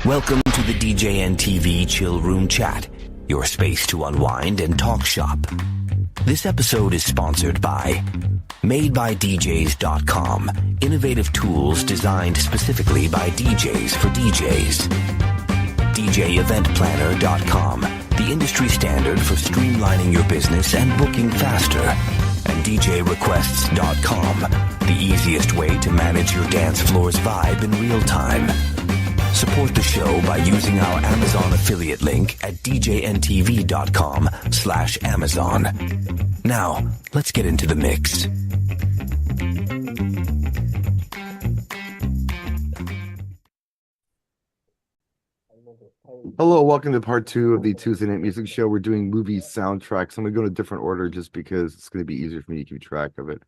Welcome to the DJNTV Chill Room Chat, your space to unwind and talk shop. This episode is sponsored by MadeByDJs.com, innovative tools designed specifically by DJs for DJs. DJEventPlanner.com, the industry standard for streamlining your business and booking faster. And DJRequests.com, the easiest way to manage your dance floor's vibe in real time. Support the show by using our Amazon affiliate link at djntv.com/Amazon. Now, let's get into the mix. Hello, welcome to part 2 of the Tuesday Night Music Show. We're doing movie soundtracks. I'm going to go in a different order just because it's going to be easier for me to keep track of it.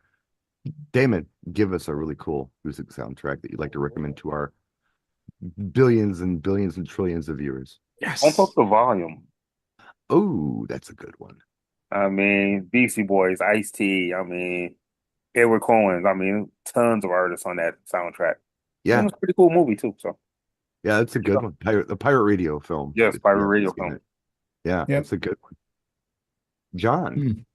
Damon, give us a really cool music soundtrack that you'd like to recommend to our billions and billions and trillions of viewers. Yes. Pump up the volume. Oh, that's a good one. I mean, Beastie Boys, Ice-T, Edward Cohen, tons of artists on that soundtrack. Yeah. And it's a pretty cool movie too. So yeah, that's a good one. The Pirate Radio film. Yes, Pirate Radio film. Yeah, that's a good one. John.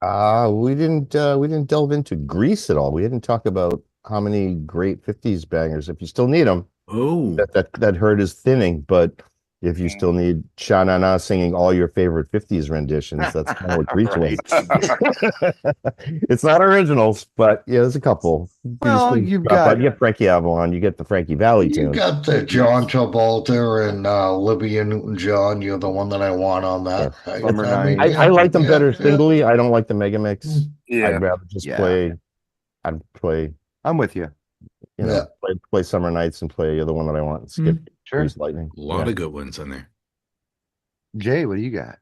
We didn't delve into Grease at all. We didn't talk about how many great 50s bangers, if you still need them. Oh, that herd is thinning, but if you still need Sha-Na-Na singing all your favorite 50s renditions, that's kind of what Grease was. It's not originals, but yeah, there's a couple. Well, you get Frankie Avalon, you get the Frankie Valli tune. You got the John Travolta and Olivia Newton-John. You're the one that I want on that. Yeah. I like them better singly. I don't like the mega mix. Yeah. I'd rather just play. I'm with you. Play Summer Nights and play the other one that I want and skip Grease Lightning. A lot of good ones on there. Jay, what do you got?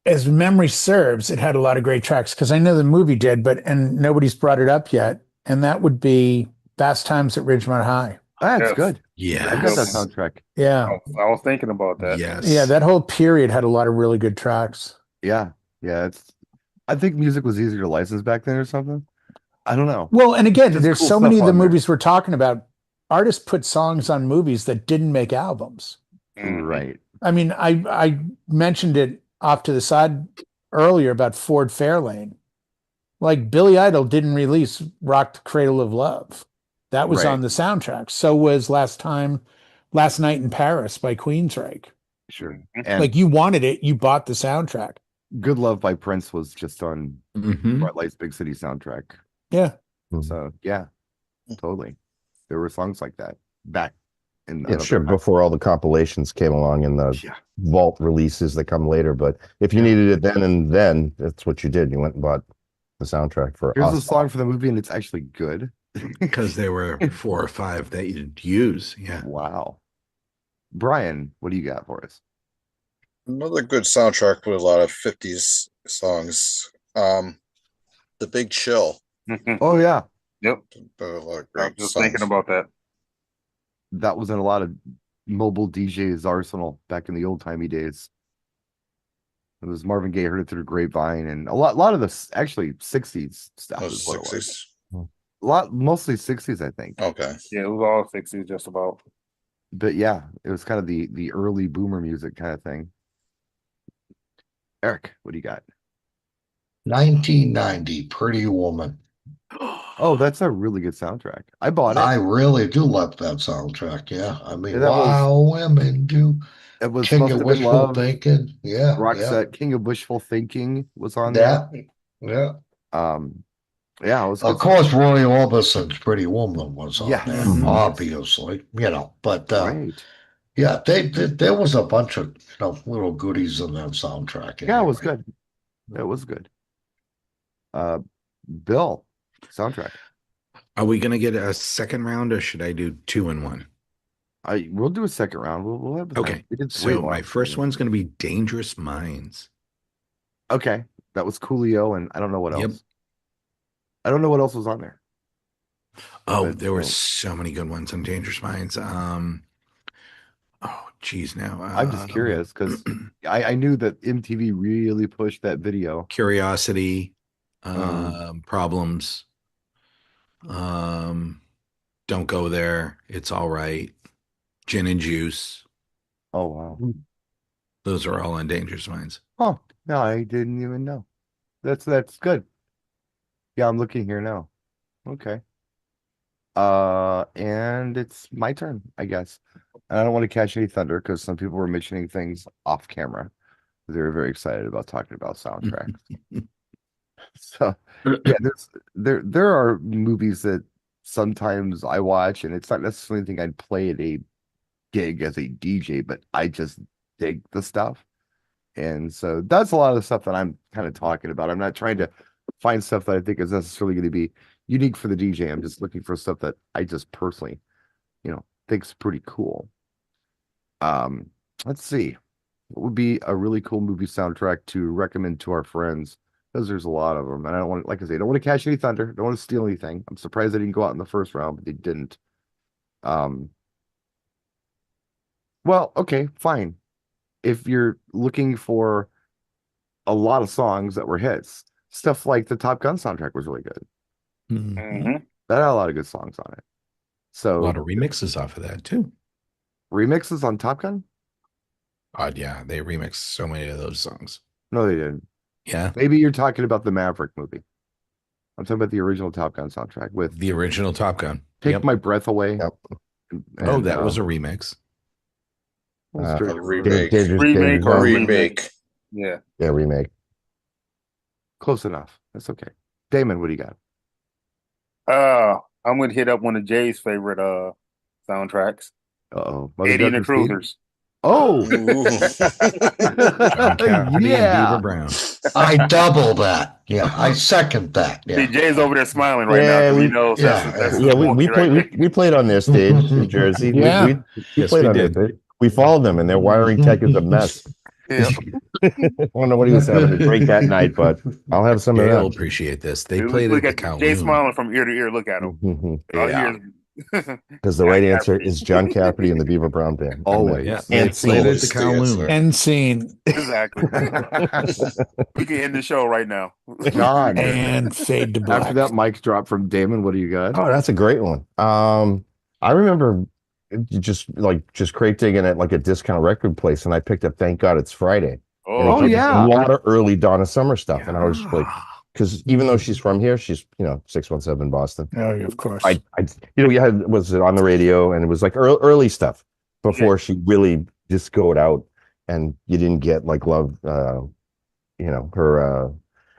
As memory serves, it had a lot of great tracks because I know the movie did, and nobody's brought it up yet. And that would be Fast Times at Ridgemont High. That's good. Yeah. I got that soundtrack. Yeah. I was thinking about that. Yes. Yeah, that whole period had a lot of really good tracks. Yeah. Yeah. I think music was easier to license back then or something. I don't know. Well, and again, Just there's cool so many stuff of the on there. movies we're talking about. Artists put songs on movies that didn't make albums. Right. I mean, I mentioned it off to the side earlier about Ford Fairlane. Like Billy Idol didn't release Rock the Cradle of Love. That was on the soundtrack. So was Last Night in Paris by Queensryche. Sure. And like you wanted it, you bought the soundtrack. Good Love by Prince was just on Bright Lights Big City soundtrack. Yeah. So yeah, totally. There were songs like that back in before all the compilations came along and the vault releases that come later. But if you needed it then that's what you did. You went and bought the soundtrack for Here's a song for the movie, and it's actually good. Because there were 4 or 5 that you'd use. Yeah. Wow. Brian, what do you got for us? Another good soundtrack with a lot of 50s songs. The Big Chill. Oh yeah. Yep. A lot of I was great just songs. thinking about that. That was in a lot of mobile DJs' arsenal back in the old timey days. It was Marvin Gaye, Heard It Through the Grapevine, and a lot of the actually 60s stuff. Those 60s. Mostly 60s, I think. Okay. Yeah, it was all 60s just about. But yeah, it was kind of the early boomer music kind of thing. Eric, what do you got? 1990, Pretty Woman. Oh, that's a really good soundtrack. I bought it. I really do love that soundtrack. Yeah. I mean, Yeah, women do. It was King Must of Have Been Wishful Love. Thinking. Yeah. Roxette, King of Wishful Thinking was on Yeah. there. Yeah. Yeah, it was Of course, Roy Orbison's Pretty Woman was on Yeah. there, Mhm. obviously, but right. yeah, there was a bunch of little goodies in that soundtrack. Yeah, it was anyway. good. It was good. Bill, soundtrack. Are we going to get a second round or should I do 2 and 1? We'll do a second round. We'll have Okay. We did So my first one's going to be Dangerous Minds. Okay. That was Coolio, and I don't know what else. Yep. I don't know what else was on there. Oh, But, there were so many good ones on Dangerous Minds. Oh, geez, now. I'm just curious because I knew that MTV really pushed that video. Curiosity, Problems. Don't Go There. It's All Right. Gin and Juice. Oh wow. Those are all on Dangerous Minds. Oh no, I didn't even know. That's good. Yeah, I'm looking here now. Okay. And it's my turn, I guess. And I don't want to catch any thunder because some people were mentioning things off camera. They were very excited about talking about soundtracks. So yeah, there are movies that sometimes I watch, and it's not necessarily anything I'd play at a gig as a DJ, but I just dig the stuff. And so that's a lot of the stuff that I'm kind of talking about. I'm not trying to find stuff that I think is necessarily going to be unique for the DJ. I'm just looking for stuff that I just personally, think's pretty cool. Let's see. What would be a really cool movie soundtrack to recommend to our friends? Because there's a lot of them. And I don't want, like I say, I don't want to catch any thunder. Don't want to steal anything. I'm surprised they didn't go out in the first round, but they didn't. Well, okay, fine. If you're looking for a lot of songs that were hits, stuff like the Top Gun soundtrack was really good. Mhm. That had a lot of good songs on it. A So lot of remixes off of that too. remixes on Top Gun? God, yeah, they remixed so many of those songs. No, they didn't. Yeah, Maybe you're talking about the Maverick movie. I'm talking about the original Top Gun soundtrack with the original Top Gun. Take Yep. My Breath Away. Yep. Oh, that was a remix. Well, A remake. Remake Or or remake. Yeah. Yeah, remake. close enough. That's okay. Damon, what do you got? I'm gonna hit up one of Jay's favorite soundtracks. Uh-oh. Eddie and the Guns Speed? Cruisers. Oh, John Cafferty and Beaver Brown. I double that. Yeah, I second that. See, Yeah. Jay's over there smiling right Yeah, now. 'Cause we- he knows yeah. that's Yeah, we right played there. we played on their stage in Jersey. Yeah. We Yes, played we on did. their stage. We followed them, and their wiring tech is a mess. Yeah. I don't know what he was having to drink that night, but I'll have some They'll of appreciate this. They Look played at the at Jay Kowloon. smiling from ear to ear. Look at him. that. All he Yeah. hears is- Because the right John answer Cafferty. is John Cafferty and the Beaver Brown Band. Always. Yeah, And they played at the Always the answer. Kowloon. End scene Exactly. We can end the show right now. John, and fade to black. after that mic drop from Damon, what do you got? Oh, that's a great one. I remember just crate digging at like a discount record place, and I picked up "Thank God It's Friday." And it Oh, had yeah. a lot of early Donna Summer stuff, and I was like, because even though she's from here, she's 617 Boston. Oh, of course. Was it on the radio, and it was like early stuff before she really discoed out, and you didn't get like love, her.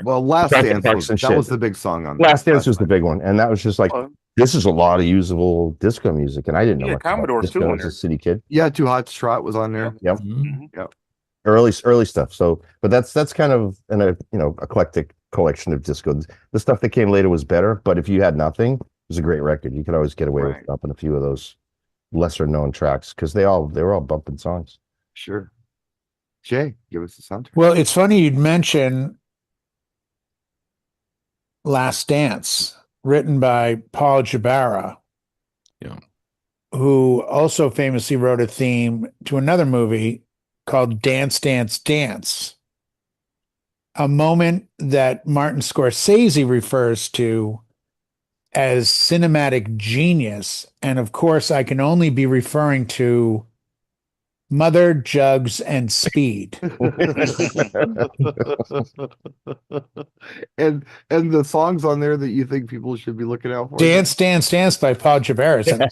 Well, Last Jacket Dance Bucks and that shit. was the big song on Last that. Dance was the big one, and that was just like, this is a lot of usable disco music, and I didn't know Yeah, much about Commodore's too disco on as there. a city kid. Yeah, Too Hot to Trot was on there. Yep, Mhm. early stuff. So, but that's kind of an eclectic collection of disco. The stuff that came later was better, but if you had nothing, it was a great record. You could always get away with Right. dumping a few of those lesser known tracks because they were all bumping songs. Sure. Jay, give us the soundtrack. Well, it's funny you'd mention Last Dance, written by Paul Jabara, Yeah. who also famously wrote a theme to another movie called Dance, Dance, Dance, a moment that Martin Scorsese refers to as cinematic genius. And of course, I can only be referring to Mother, Jugs, and Speed. and the songs on there that you think people should be looking out for? Dance, Dance, Dance by Paul Jabara is an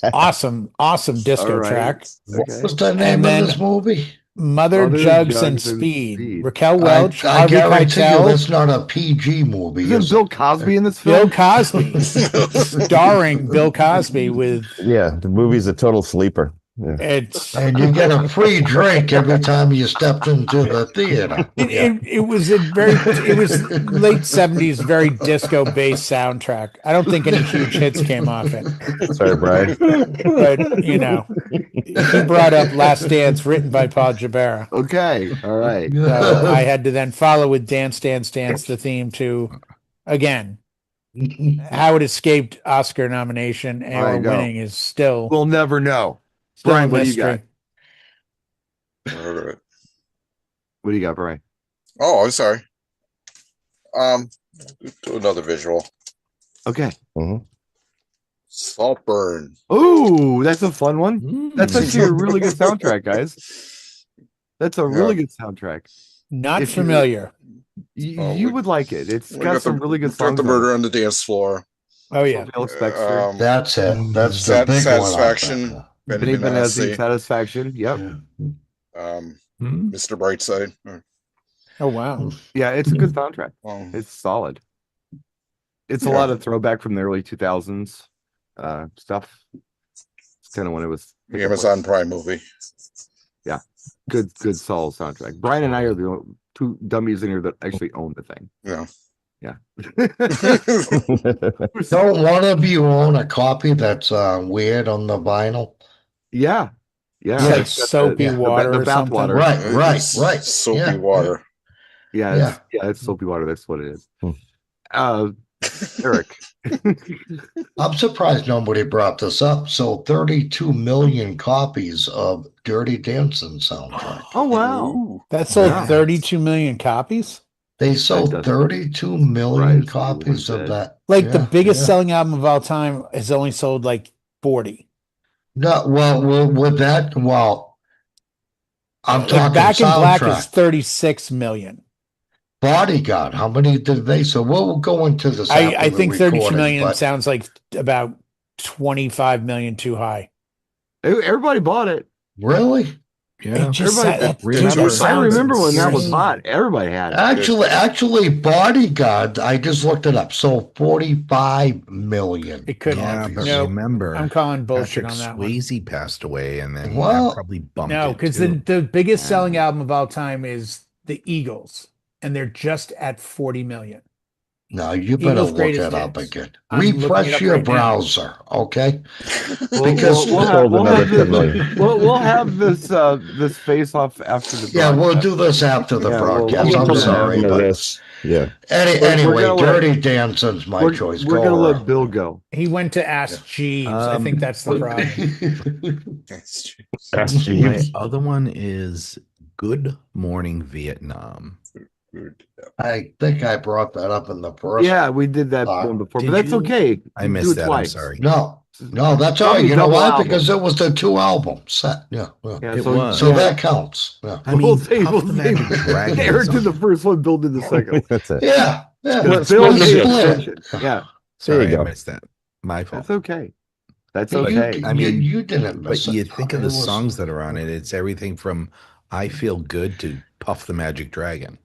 awesome disco All right. track. Okay. What's the name And then- of this movie? Mother, Jugs, and Speed. Raquel I, Welch, I Harvey guarantee you Keitel, that's not a PG movie. Isn't Is Bill Cosby in this Bill film? Cosby, starring Bill Cosby with Yeah, the movie's a total sleeper. Yeah. it's. and you get a free drink every time you stepped into the theater. It was late 70s, very disco based soundtrack. I don't think any huge hits came off it, Sorry, Brian. but he brought up Last Dance, written by Paul Jabara. Okay. All right. So I had to then follow with Dance, Dance, Dance, the theme to, again, how it escaped Oscar nomination I and know. winning is still, We'll never know. still Brian, a what do you got? mystery. What do you got, Brian? Oh, I'm sorry. Do another visual. Okay. Mhm. Saltburn. Ooh, that's a fun one. That's actually a really good soundtrack, guys. That's a really good soundtrack. Not If you- familiar. You would like it. It's We got some really good got songs. the Murder on the Dance Floor. Oh yeah. Phil Spector. That's it. That's the big Satisfaction. one. Benny Benassi, Satisfaction. Yep. Mr. Brightside. Oh wow. Yeah, it's a good soundtrack. Um, It's solid. It's a lot of throwback from the early 2000s stuff. It's kind of when it was the Amazon Prime movie. Yeah, good solid soundtrack. Brian and I are the two dummies in here that actually own the thing. Yeah. Don't one of you own a copy that's weird on the vinyl? Yeah. It's like it's got soapy water the or bath something. water. Right. Soapy water. It's soapy water. That's what it is. Eric. I'm surprised nobody brought this up. So 32 million copies of Dirty Dancing soundtrack. Oh wow. Ooh. That sold Yeah. 32 million copies. They sold does 32 million surprise copies anyone of dead. that. Like the Yeah, biggest yeah. selling album of all time has only sold like 40. No, well, with that, I'm Like talking Back in Black soundtrack. is 36 million. Bodyguard, how many did they? So we'll go into this. I after the think 32 recording, million but sounds like about 25 million too high. Everybody bought it. really, It just Everybody, I remember when that was insane. hot. Everybody had it. actually, Bodyguard. I just looked it up. So 45 million. It could Yeah, have. but No, remember, I'm calling bullshit Patrick on that one. Swayze passed away, and then Well, that probably bumped No, it because too. the biggest selling album of all time is the Eagles, and they're just at 40 million. No, you better Eagles' look greatest it up hits. again. I'm looking it Refresh up your right now. browser, okay? Because Because sold another 10 million. we'll have this face off after the yeah, we'll broadcast. do this after the Yeah, we'll broadcast. get I'm to that. sorry, but Yeah. We're anyway, gonna let- Dirty Dancing's my choice. We're Go gonna let around. Bill go. He went to Ask Jeeves. I think that's the problem. My other one is Good Morning Vietnam. I think I brought that up in the first. Yeah, we did that one before, but that's okay. I Do missed it that. twice. I'm sorry. No, that's all right. Probably You know double why? album. Because it was the 2 album set. Yeah. Yeah, It so, was. So yeah. that counts. Yeah. I mean, we'll say, Puff the Magic Dragon. Eric did the first one, Bill did the second one. That's it. Yeah. Because Split Bill the paid difference. attention. Yeah, Sorry, There you I go. missed that. My fault. that's okay. That's You- okay. I mean, you didn't miss But you it. think of It the was- songs that are on it, it's everything from I Feel Good to Puff the Magic Dragon.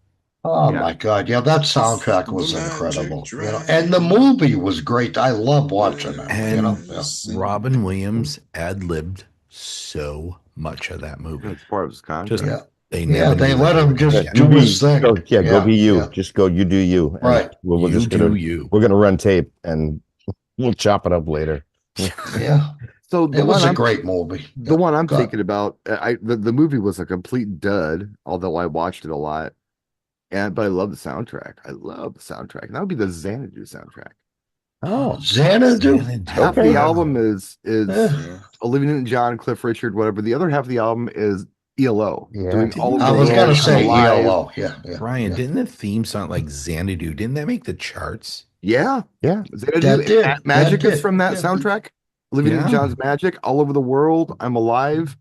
Oh Yeah. my God! Yeah, that soundtrack was The Magic incredible. You know, Dragon. and the movie was great. I love watching it. And You know, yeah. Robin Williams ad-libbed so much of that movie. It's part of his contract. Just Yeah. they Yeah, never they knew let that him they were just gonna do get his thing. Go, go be you. Yeah. Just go, you do you. And Right. We're you just do gonna you. we're gonna run tape and we'll chop it up later. Yeah, So the it was one a I'm, great movie. the one I'm Go ahead. thinking about, the movie was a complete dud, although I watched it a lot. But I love the soundtrack. I love the soundtrack. And that would be the Xanadu soundtrack. Oh, Xanadu. Half Okay. the album is Yeah. Olivia Newton-John, Cliff Richard, whatever. The other half of the album is ELO. Yeah. Doing all of I the was gonna roles say live. ELO. Yeah. Brian, yeah. didn't the theme song like Xanadu? Didn't that make the charts? Yeah. Yeah. Xanadu. That did. Magic That is from that did. soundtrack. Olivia Yeah. Newton-John's Magic, All Over the World, I'm Alive.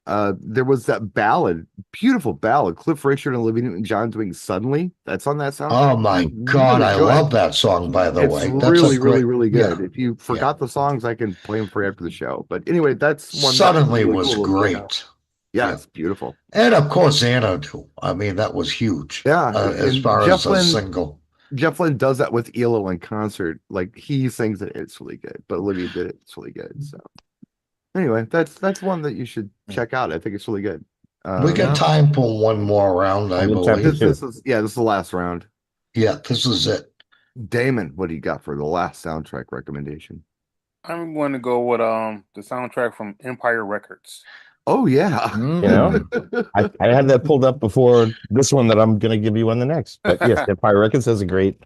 There was that ballad, beautiful ballad, Cliff Richard and Olivia Newton-John doing Suddenly. That's on that soundtrack. Oh my God, Really I good. love that song. By the It's way, really, a great, really good. yeah. If you forgot the songs, I can play them for you after the show. But anyway, that's one. Suddenly that's really was cool to check great. out. Yeah, Yeah. it's beautiful. And of course, Xanadu. I mean, that was huge. Yeah, As and far Jeff as a Lynne- single. Jeff Lynne does that with ELO in concert. Like he sings it, it's really good. But Olivia did it, it's really good. So anyway, that's one that you should check out. I think it's really good. We got time for one more round, I I'm in time believe. for this is this is the last round. Yeah, this is it. Damon, what do you got for the last soundtrack recommendation? I'm going to go with the soundtrack from Empire Records. Oh yeah. You know, I had that pulled up before this one that I'm gonna give you on the next. But yes, Empire Records has a great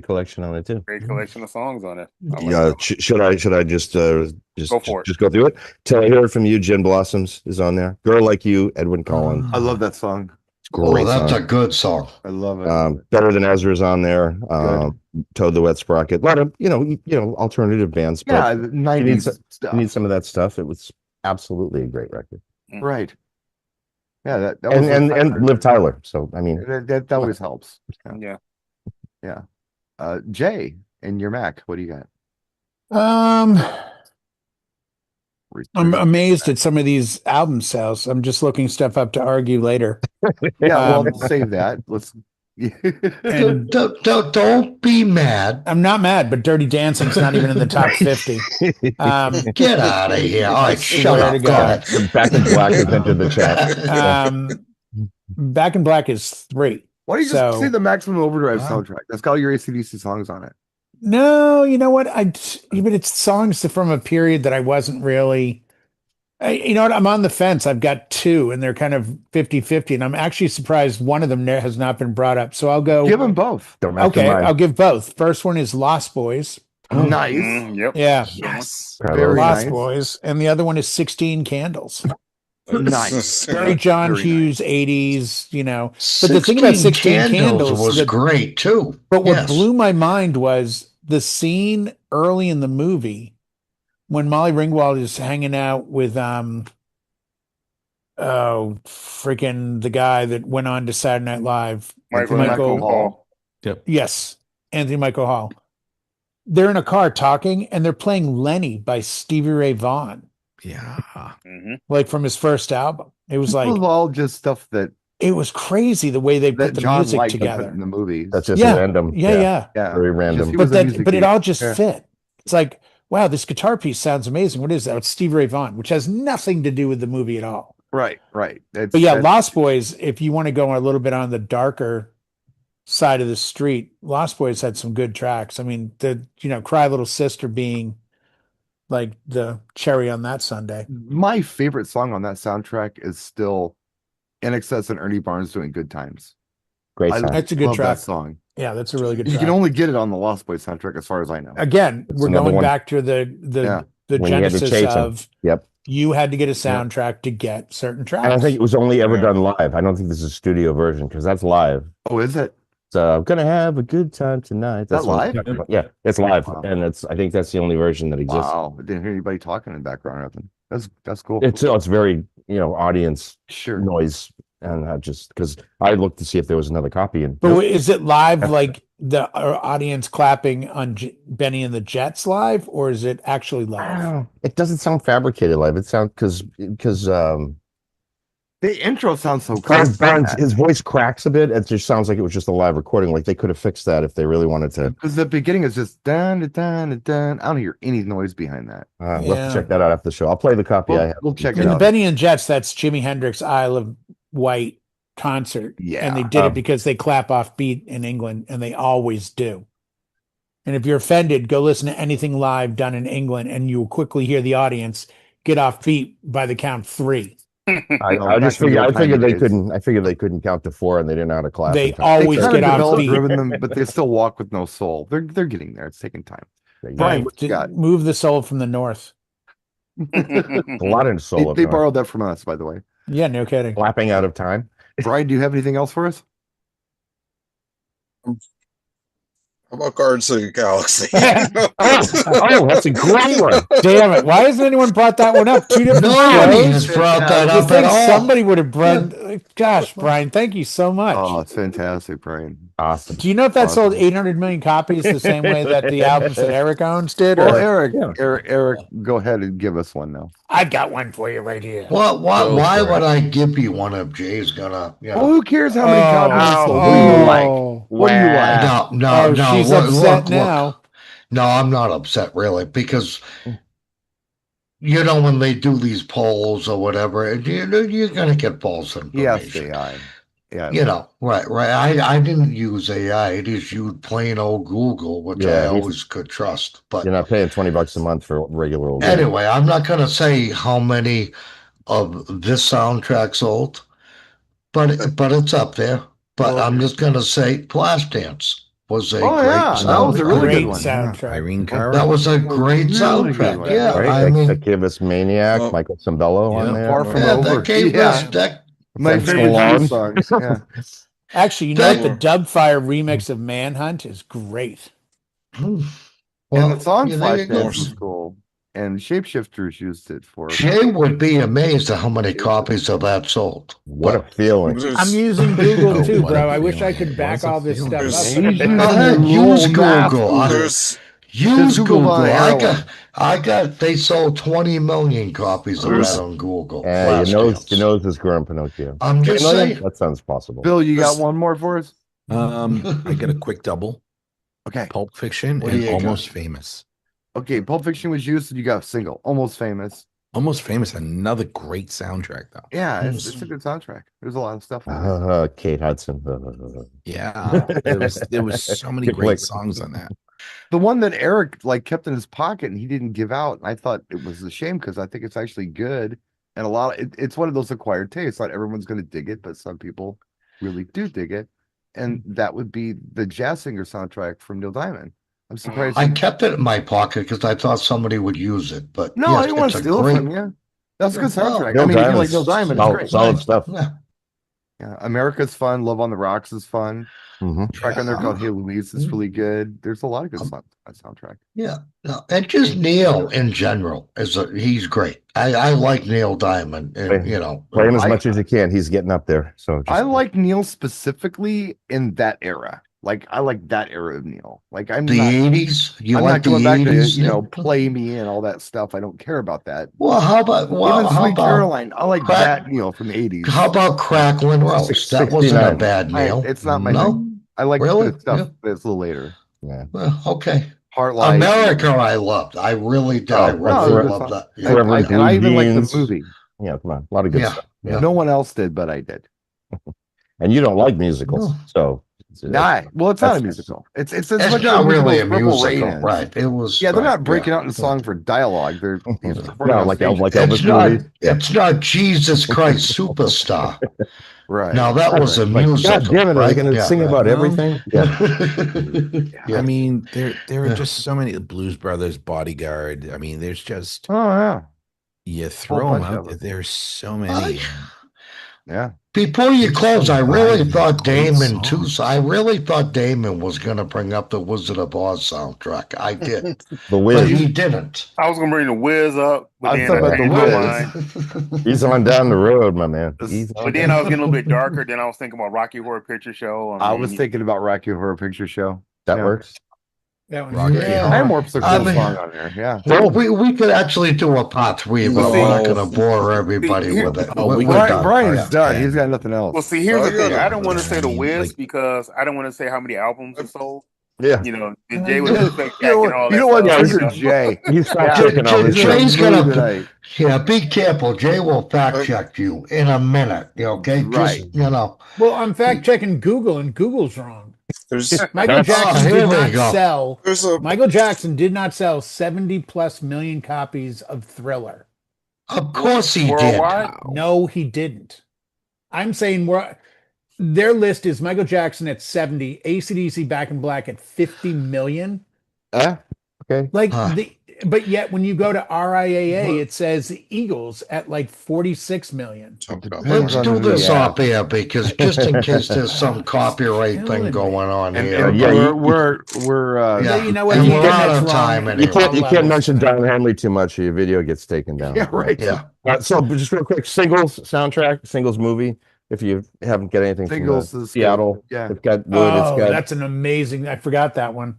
collection on it too. Great collection of songs on it. I like Yeah, it. should I just Go for it. just go through it? Till I Hear It From You, Jen Blossoms is on there. Girl Like You, Edwin Collins. I love that song. Oh, Great that's song. a good song. I love it. Better Than Ezra's on there. Toad the Wet Sprocket. A lot of alternative bands. Yeah, But the you 90s need, stuff. you need some of that stuff. It was absolutely a great record. Right. Yeah, that was And Liv Tyler. So I mean, that always helps. Yeah. Yeah. Jay and your Mac, what do you got? I'm amazed at some of these album sales. I'm just looking stuff up to argue later. Yeah, well, save that. Let's. And Don't be mad. I'm not mad, but Dirty Dancing's not even in the top 50. Get out of here. All right, shut Swear up. to Go God. ahead. Back in Black has entered the chat. Back in Black is 3. Why don't you just say the Maximum Overdrive Wow. soundtrack? That's got all your AC/DC songs on it. No, you know what? But it's songs from a period that I wasn't really. You know what? I'm on the fence. I've got 2, and they're kind of 50-50, and I'm actually surprised one of them has not been brought up. So I'll go. Give them both. Okay, I'll give both. First one is Lost Boys. Nice. Yep. Yeah. Yes. Very Lost nice. Boys. And the other one is 16 Candles. Nice. Very John Very Hughes, 80s, But the thing about 16 Candles was great too. But what Yes. blew my mind was the scene early in the movie when Molly Ringwald is hanging out with freaking the guy that went on to Saturday Night Live. Michael Hall. Yes, Anthony Michael Hall. They're in a car talking, and they're playing Lenny by Stevie Ray Vaughan, Yeah. like from his first album. It was like all just stuff that it was crazy the way they put the John music liked to put together in the movies. That's just Yeah. random. Yeah. Very random. He was a music But it geek. all just Yeah. fit. It's like, wow, this guitar piece sounds amazing. What is that? It's Stevie Ray Vaughan, which has nothing to do with the movie at all. Right. But yeah, Lost Boys, if you want to go a little bit on the darker side of the street, Lost Boys had some good tracks. I mean, Cry Little Sister being like the cherry on that sundae. My favorite song on that soundtrack is still In Excess and Ernie Barnes doing Good Times. Great song. That's a good love track. that song. Yeah, that's a really good You track. can only get it on the Lost Boys soundtrack, as far as I know. Again, That's we're another going one. back to the When you had to genesis chase 'em. of Yep. you had to get a soundtrack to get certain tracks. And I think it was only ever done live. I don't think this is a studio version because that's live. Oh, is it? So I'm gonna have a good time tonight. That's that what I'm live? talking about. Yeah, it's live, Wow. and I think that's the only version that exists. Wow, I didn't hear anybody talking in the background or nothing. That's cool. It's very audience Sure. noise, and just because I looked to see if there was another copy, and But is it live like the audience clapping on Benny and the Jets live, or is it actually live? it doesn't sound fabricated live. It sounds because The intro sounds so Barnes, cool. his voice cracks a bit. It just sounds like it was just a live recording. Like they could have fixed that if they really wanted to. Because the beginning is just dun, dun, dun, dun. I don't hear any noise behind that. We'll have to check that out after the show. I'll play the copy I have. We'll check In it the out. Benny and Jets, that's Jimi Hendrix Isle of Wight concert. Yeah. And they did it because they clap off beat in England, and they always do. And if you're offended, go listen to anything live done in England, and you will quickly hear the audience get off beat by the count 3. I just figured they couldn't. I figured they couldn't count to 4, and they didn't know how to clap. They in time. always They get kinda off developed beat. rhythm, but they still walk with no soul. They're getting there. It's taking time. Brian, what you got? Move the soul from the north. A lot of soul. They borrowed that from us, by the way. Yeah, no kidding. Clapping out of time. Brian, do you have anything else for us? How about Guardians of the Galaxy? Oh, that's a great one. Damn it. Why hasn't anyone brought that one up? 2 different Nobody shows? has brought that You up at think all. somebody would have brought... Gosh, Brian, thank you so much. Oh, it's fantastic, Brian. Awesome. Do you know if that sold Awesome. 800 million copies the same way that the albums that Eric owns did? Well, Or Eric, go ahead and give us one now. I've got one for you right here. Why would I give you one if Jay's gonna? Well, who cares how many copies Oh, sold? What do you like? oh. What do you like? No, She's look, upset look. now. No, I'm not upset really because when they do these polls or whatever, you're gonna get false Yes, information. AI. Yeah. Right. I didn't use AI. I just used plain old Google, which I always could trust. But You're not paying $20 a month for regular old. anyway, I'm not gonna say how many of this soundtrack sold, but it's up there. But I'm just gonna say Flashdance was a great that was a really Great good one. soundtrack. Irene Cara. That was a great Really soundtrack. good one. Yeah, Right? I mean, Akivas Maniac, Oh. Michael Cimbello on there. Far from yeah, over. that gave Yeah. us that My Frank favorite Stallone. Juice song. Yeah. Actually, you know what? The Sure. Dubfire remix of Manhunt is great. And Well, the song there you go. Flashdance was cool. And Shapeshifters used it for Jay would be amazed at how many copies of that sold. What a But feeling. I'm using Google Oh, too, what a bro. I wish I feeling. could back What a all this feeling. stuff up. There's- but I'm He's not- Go ahead, using use Roll Math Google. there's Use Google Google. on heroin. I got. They sold 20 million copies of There's- that on Google. Your Flashdance. nose is growing, Pinocchio. I'm just 10 million? saying. That sounds possible. Bill, you got There's- one more for us? I got a quick double. Okay. Pulp Fiction What do and you got? Almost Famous. Okay, Pulp Fiction was used, and you got a single. Almost Famous. Almost Famous, another great soundtrack though. Yeah, it's a good soundtrack. There's a lot of stuff on there. Kate Hudson. Yeah, there was so many Good great lick. songs on that. The one that Eric like kept in his pocket and he didn't give out. And I thought it was a shame because I think it's actually good. And it's one of those acquired tastes. Not everyone's going to dig it, but some people really do dig it. And that would be the Jazz Singer soundtrack from Neil Diamond. I'm surprised. I kept it in my pocket because I thought somebody would use it. But No, I yes, didn't want it's to a steal it great. from you. That's a good Well, soundtrack. Neil I mean, if you like Diamond's Neil Diamond, it's solid, great. solid stuff. Yeah. Yeah, America's fun. Love on the Rocks is fun. Mhm. Track on there called Hey Louise is really good. There's a lot of good songs on that soundtrack. Yeah, no, and just Neil in general he's great. I like Neil Diamond, and Play- you know, Play him as I- much as you can. He's getting up there. So I like Neil specifically in that era. Like I like that era of Neil. Like I'm the not, '80s. You I'm like not the going back to '80s? play me and all that stuff. I don't care about that. Well, how about Even how Sweet about Caroline, I like Crack- that Neil from the '80s. how about Cracklin' Rose? That wasn't a 69. bad Neil. It's not my no. thing. I like Really? the stuff Yeah. that's a little later. Yeah. Well, okay. Heartlight. America, I loved. I really did. I Oh, really no, loved that. I, Yeah. Forever I, in and I Blue even like Jeans. the movie. Yeah, come on. A lot of good Yeah. stuff. Yeah. No one else did, but I did. And you don't like musicals. No. So Well, it's not a That's- musical. It's It's much not really a Purple Rain musical, is. right? It was. Yeah, they're right, not breaking yeah. out in song for dialogue. They're No, like Elvis. It's Elvis not. movie. Yeah. It's not Jesus Christ Superstar. Right. Now that was a Like, musical. God damn it, are right? they going to Yeah. sing about No. everything? Yeah. Yeah. I mean, there are Yeah. just so many Blues Brothers, Bodyguard. I mean, there's just Oh yeah. you throw bunch them of out there. them. There's so many. Yeah. Before you It's close, so I really wide, thought great Damon too. songs. I really thought Damon was going to bring up the Wizard of Oz soundtrack. I did, The but Wiz. he didn't. I was gonna bring the Wiz up, but I then thought I about changed The my Wiz. mind. He's on down the road, my man. This- He's But then I was getting a little bit darker. Then I was thinking about Rocky Horror Picture Show. I was thinking about Rocky Horror Picture Show. that yeah. works. That one's Rocky great. Yeah. Time Warp's a cool I mean- song on there. Yeah. Well, we could actually do a part 3, but Well, we're not see- going to bore everybody see, with it. oh, We're we- done. Brian's Yeah. done. Yeah. He's got nothing else. Well, see, here's Oh, the thing. yeah. I don't want to say the I mean, Wiz like- because I don't want to say how many albums it sold. Yeah. You know, the Jay was effect You know and all what? that You know what? stuff. Triggered Jay. He's not Yeah. checking all this. Jay's He's in a gonna- mood tonight. Yeah, be careful. Jay will fact check you in a minute. Okay, Right. just you know. Well, I'm fact checking Google, and Google's wrong. There's Michael Oh, Jackson here did we not go. sell. there's a Michael Jackson did not sell 70 plus million copies of Thriller. Of course he did. Worldwide? No, he didn't. I'm saying their list is Michael Jackson at 70, AC/DC Back in Black at 50 million. Okay. Like Huh. but yet when you go to RIAA, it says the Eagles at like 46 million. talk about Let's on do who this you off air because just in case there's some copyright Killing thing me. going on And, here. and Yeah, we're Yeah. You know what? And The we're out internet's of time wrong. anyway. You can't Levels. mention Don Henley too much, or your video gets taken down. Yeah, right. Yeah. So just real quick, singles soundtrack, singles movie. If you haven't got anything Singles from is Seattle, good. Yeah. it's got Wood. Oh, It's got that's an amazing. I forgot that one.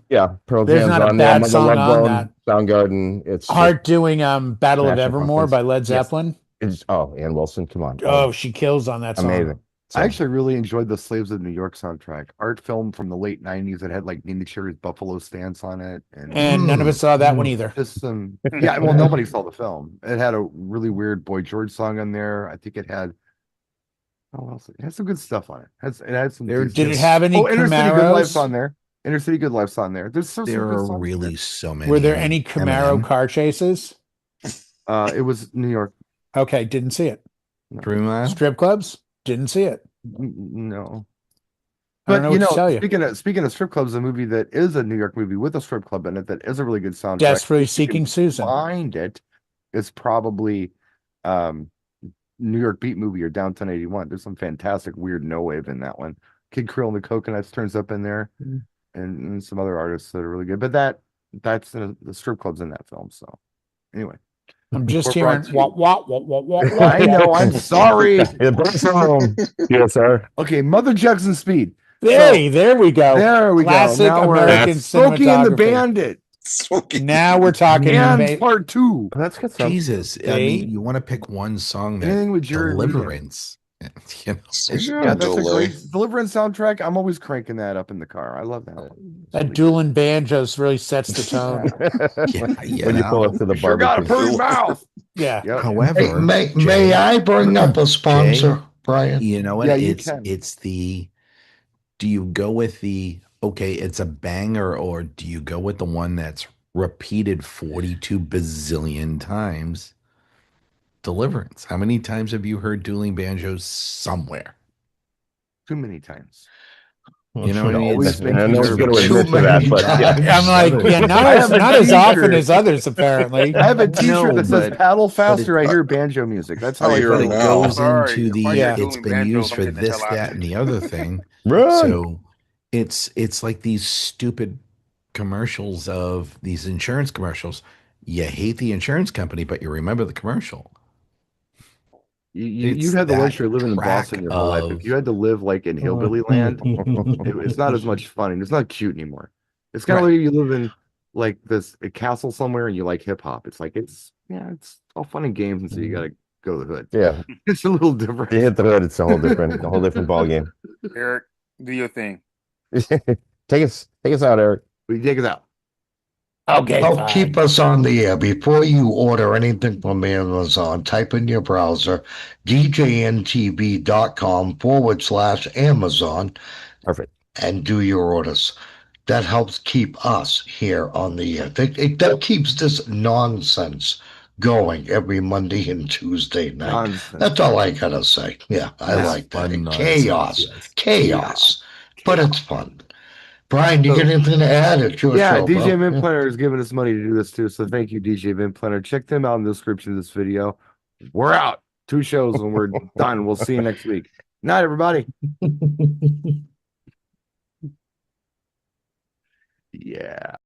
Pearl There's Jam's not a on there. bad Mother song Love on Bone, that. Soundgarden. It's Hart doing Battle of Smashing Evermore Pumpkins. by Led Yes. Zeppelin. It's Ann Wilson. Come on. Oh, she kills on that song. amazing. I actually really enjoyed the Slaves of New York soundtrack. Art film from the late 90s that had like Nina Cherry's Buffalo stance on it. And none of us saw that one either. Just some, yeah, well, nobody saw the film. It had a really weird Boy George song on there. I think it had, oh, what else? It had some good stuff on it. It had some. There decent- Did it have any Inner City Good Life's Camaros? on there. Inner City Good Life's on there. There's some There good are songs really there. so many. Were there any Camaro Eminem. car chases? It was New York. Okay, didn't see it. Dream Lab? Strip clubs? Didn't see it. No. I don't But know you what to tell know, you. speaking of strip clubs, a movie that is a New York movie with a strip club in it that is a really good soundtrack. Desperately If you can Seeking Susan. Find it is probably New York Beat movie or Downtown 81. There's some fantastic weird no wave in that one. Kid Krill and the Coconuts turns up in there, and some other artists that are really good. But that's the strip club's in that film. So anyway, I'm just We're hearing brought what. I know. I'm sorry. Yes, sir. Okay, Mother Jugs and Speed. Hey, there we go. There we Classic go. Now American Smokey and the cinematography. Bandit Now we're talking and part 2. Let's get some. Jesus, I mean, you want to pick one song that Anything with Jerry Regan. Deliverance. You know, Yeah, that's a great Deliverance soundtrack. I'm always cranking that up in the car. I love that one. That dueling banjos really sets the tone. When you pull up to the Sure got a barbecue. pretty mouth. Yeah. Yep. However, May I bring up a sponsor, Jay, Brian? you know what? Yeah, you it's can. it's the. Do you go with the okay? It's a banger, or do you go with the one that's repeated 42 bazillion times? Deliverance. How many times have you heard dueling banjos somewhere? Too many times. You know what I mean? Always It's- makes me No one's going to nervous. admit to that, but yeah. I'm like, yeah, not I as, have a not as often t-shirt. as others, apparently. I have a T-shirt that says but- "Paddle faster." I hear banjo music. That's how I I hear feel. But it it now. goes Sorry, into if the I hear it's dueling been banjos, used I'm for getting the this, hell out. that, and the other thing. Run. So it's like these stupid commercials of these insurance commercials. You hate the insurance company, but you remember the commercial. You It's had the that luxury of living in track Boston your whole life. If of- you had to live like in hillbilly land, it's not as much fun and it's not cute anymore. It's kind of Right. like you live in like a castle somewhere and you like hip hop. It's like it's all fun and games, and so you got to go to the hood. Yeah. It's a little different. You hit the hood, it's a whole different ball game. Eric, do your thing. Take us out, Eric. We take it out. Okay, Help fine. keep us on the air. Before you order anything from Amazon, type in your browser djntv.com/Amazon Perfect. and do your orders. That helps keep us here on the air. That keeps this nonsense going every Monday and Tuesday night. Nonsense. That's all I gotta say. Yeah, I Yes, like that. fun Chaos. nonsense, yes. Chaos. But it's fun. Brian, you got anything to add? It's your Yeah, show, DJ bro. Mint Planner is giving us money to do this too. So thank you, DJ Mint Planner. Check them out in the description of this video. We're out. 2 shows and we're done. We'll see you next week. Night, everybody. Yeah.